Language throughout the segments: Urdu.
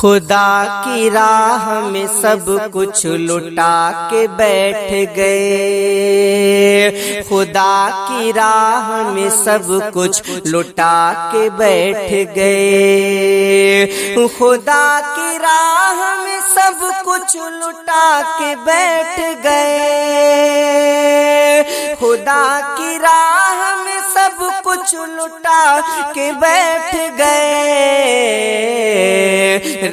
خدا کی راہ میں سب کچھ لٹا کے بیٹھ گئے، خدا کی راہ میں سب کچھ لٹا کے بیٹھ گئے، خدا کی راہ میں سب کچھ لٹا کے بیٹھ گئے، خدا کی راہ میں سب کچھ لٹا کے بیٹھ گئے،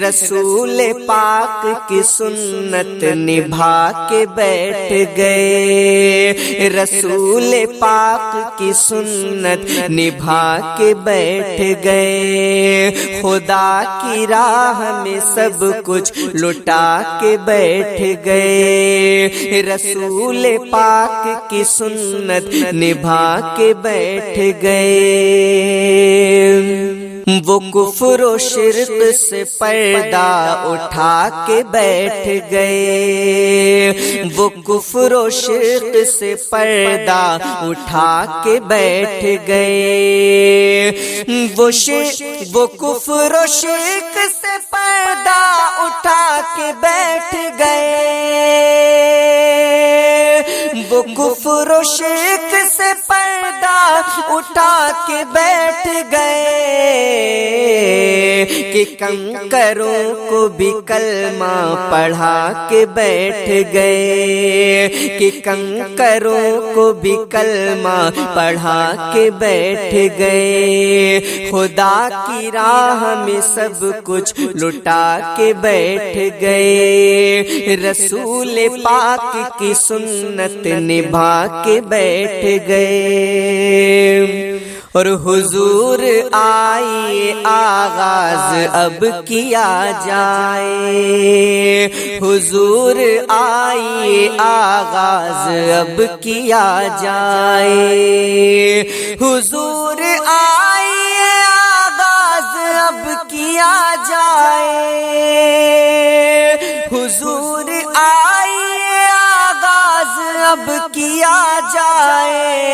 رسول پاک کی سنت نبھا کے بیٹھ گئے، رسول پاک کی سنت نبھا کے بیٹھ گئے، خدا کی راہ میں سب کچھ لٹا کے بیٹھ گئے، رسول پاک کی سنت نبھا کے بیٹھ گئے۔ وہ کفر و شرک سے پردہ اٹھا کے بیٹھ گئے، وہ کفر و شرک سے پردہ اٹھا کے بیٹھ گئے، وہ کفر و شرک سے پردہ اٹھا کے بیٹھ گئے، وہ کفر و شرک سے پردہ اٹھا کے بیٹھ گئے کہ کنکروں کو بھی کلمہ پڑھا کے بیٹھ گئے، کہ کنکروں کو بھی کلمہ پڑھا کے بیٹھ گئے، خدا کی راہ میں سب کچھ لٹا کے بیٹھ گئے، رسول پاک کی سنت نبھا کے بیٹھ گئے۔ اور حضور آئیے آغاز اب کیا جائے، حضور آئیے آغاز اب کیا جائے، حضور آئیے آغاز اب کیا جائے، حضور آئیے آغاز اب کیا جائے،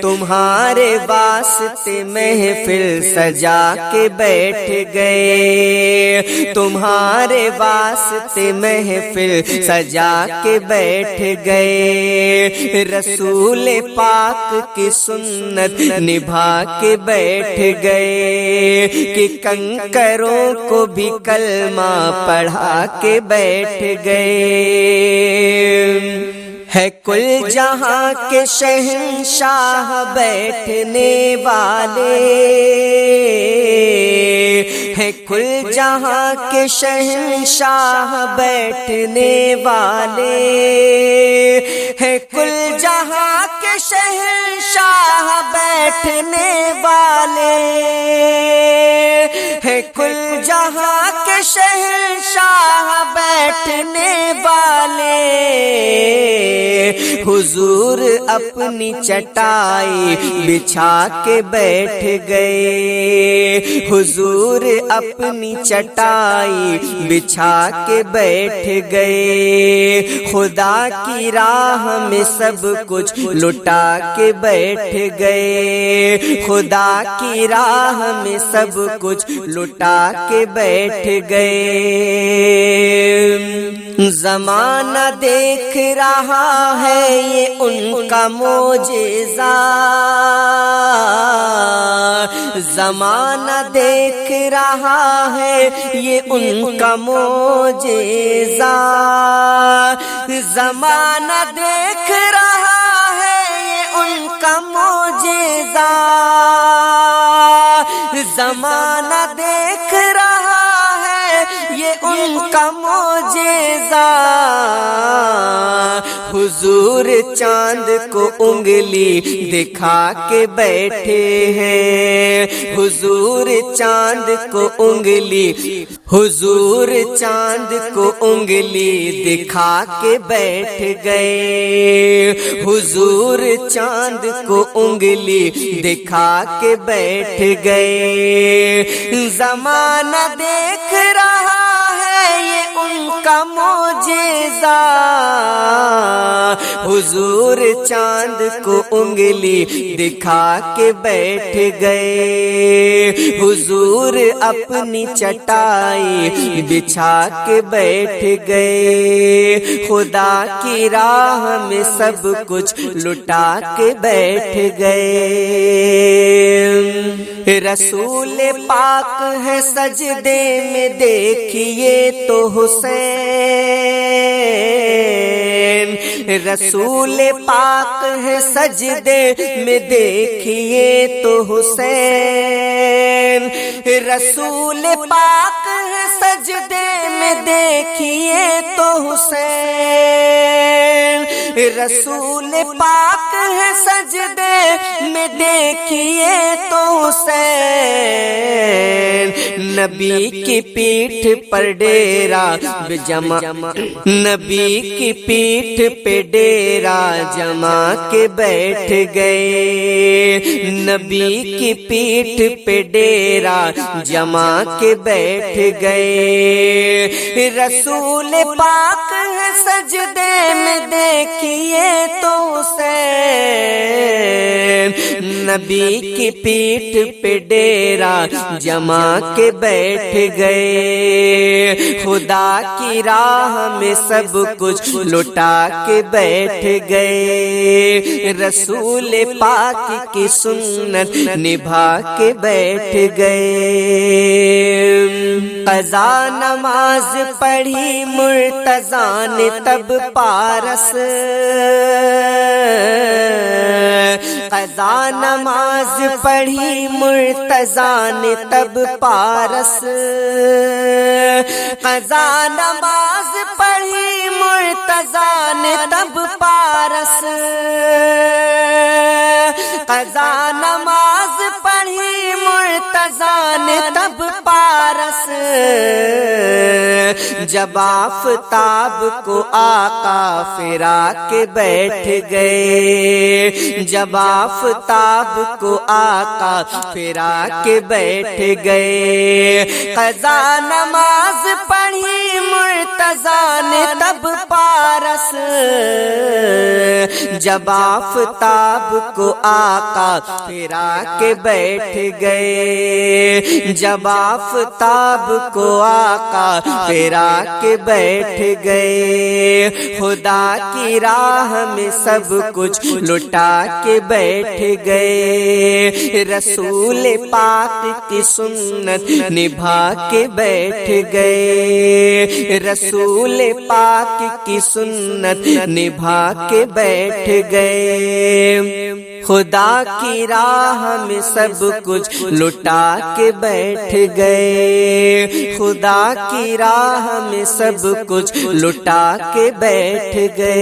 تمہارے واسطے محفل سجا کے بیٹھ گئے، تمہارے واسطے محفل سجا کے بیٹھ گئے، رسول پاک کی سنت نبھا کے بیٹھ گئے، کہ کنکروں کو بھی کلمہ پڑھا کے بیٹھ گئے، ہے کل جہاں کے شہنشاہ بیٹھنے والے، ہے کل جہاں کے شہنشاہ بیٹھنے والے، ہے کل جہاں کے شہنشاہ بیٹھنے والے، ہے کل جہاں کے شہنشاہ بیٹھنے والے، حضور اپنی چٹائی بچھا کے بیٹھ گئے، حضور اپنی چٹائی بچھا کے بیٹھ گئے، خدا کی راہ میں سب کچھ لٹا کے بیٹھ گئے، خدا کی راہ میں سب کچھ لٹا کے بیٹھ گئے، زمانہ دیکھ رہا ہے یہ ان کا معجزہ، زمانہ دیکھ رہا ہے یہ ان کا معجزہ، زمانہ دیکھ رہا ہے یہ ان کا معجزہ، زمانہ دیکھ رہا ہے یہ ان کا معجزہ، حضور چاند کو انگلی دکھا کے بیٹھے ہیں، حضور چاند کو انگلی، حضور چاند کو انگلی دکھا کے بیٹھ گئے، حضور چاند کو انگلی دکھا کے بیٹھ گئے، زمانہ دیکھ رہا ہے یہ ان کا معجزہ، حضور چاند کو انگلی دکھا کے بیٹھ گئے، حضور اپنی چٹائی بچھا کے بیٹھ گئے، خدا کی راہ میں سب کچھ لٹا کے بیٹھ گئے۔ رسول پاک ہے سجدے میں دیکھیے تو حسین، رسول پاک ہے سجدے میں دیکھیے تو حسین، رسول پاک ہے سجدے میں دیکھیے تو حسین، رسول پاک ہے سجدے میں دیکھیے تو حسین، نبی کی پیٹھ پر ڈیرا جمع، نبی کی پیٹھ پہ ڈیرا جما کے بیٹھ گئے، نبی کی پیٹھ پہ ڈیرا جما کے بیٹھ گئے، رسول پاک ہے سجدے میں دیکھیے تو حسین، نبی کی پیٹھ پہ ڈیرا جما کے بیٹھ گئے، خدا کی راہ میں سب کچھ لٹا کے بیٹھ گئے، رسول پاک کی سنت نبھا کے بیٹھ گئے۔ قضا نماز پڑھی مرتضیٰ نے تب پارس، قضا نماز پڑھی مرتضیٰ نے تب پارس، قضا نماز پڑھی مرتضیٰ نے تب پارس، قضا نماز پڑھی مرتضیٰ نے تب پارس، جب آفتاب کو آقا فرا کے بیٹھ گئے، جب آفتاب کو آقا فرا کے بیٹھ گئے، قضا نماز پڑھی مرتضیٰ نے تب پارس، جب آفتاب کو آقا فرا کے بیٹھ گئے، جب آفتاب کو آقا فرا کے بیٹھ گئے، خدا کی راہ میں سب کچھ لٹا کے بیٹھ گئے، رسول پاک کی سنت نبھا کے بیٹھ گئے، رسول پاک کی سنت نبھا کے بیٹھ گئے، خدا کی راہ میں سب کچھ لٹا کے بیٹھ گئے، خدا کی راہ میں سب کچھ لٹا کے بیٹھ گئے۔